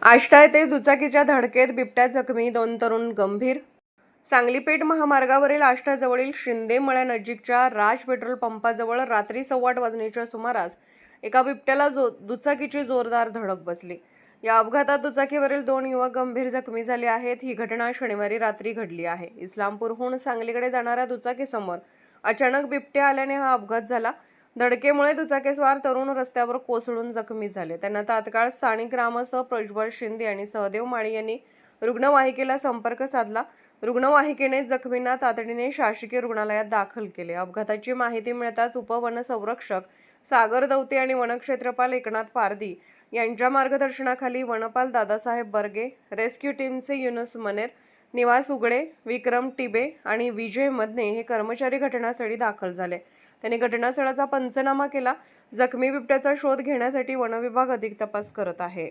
आष्टा येथे दुचाकीच्या धडकेत बिबट्या जखमी, 2 तरुण गंभीर. सांगली पेठ महामार्गावरील आष्टाजवळील शिंदे मळ्यानजीकच्या राज पेट्रोल पंपाजवळ रात्री 8:15 वाजण्याच्या सुमारास एका बिबट्याला दुचाकीची जोरदार धडक बसली. या अपघातात दुचाकीवरील 2 युवक गंभीर जखमी झाले आहेत. ही घटना शनिवारी रात्री घडली आहे. इस्लामपूरहून सांगलीकडे जाणाऱ्या दुचाकीसमोर अचानक बिबट्या आल्याने हा अपघात झाला. धडकेमुळे दुचाकीस्वार तरुण रस्त्यावर कोसळून जखमी झाले. त्यांना तात्काळ स्थानिक ग्रामस्थ प्रज्वल शिंदे आणि सहदेव माळी यांनी रुग्णवाहिकेला संपर्क साधला. रुग्णवाहिकेने जखमींना तातडीने शासकीय रुग्णालयात दाखल केले. अपघाताची माहिती मिळताच उपवनसंरक्षक सागर दौते आणि वनक्षेत्रपाल एकनाथ पारदी यांच्या मार्गदर्शनाखाली वनपाल दादासाहेब बर्गे, रेस्क्यू टीमचे युनुस मनेर, निवास उगडे, विक्रम टिबे आणि विजय मदने हे कर्मचारी घटनास्थळी दाखल झाले. त्यांनी घटनास्थळाचा पंचनामा केला. जखमी बिबट्याचा शोध घेण्यासाठी वनविभाग अधिक तपास करत आहे.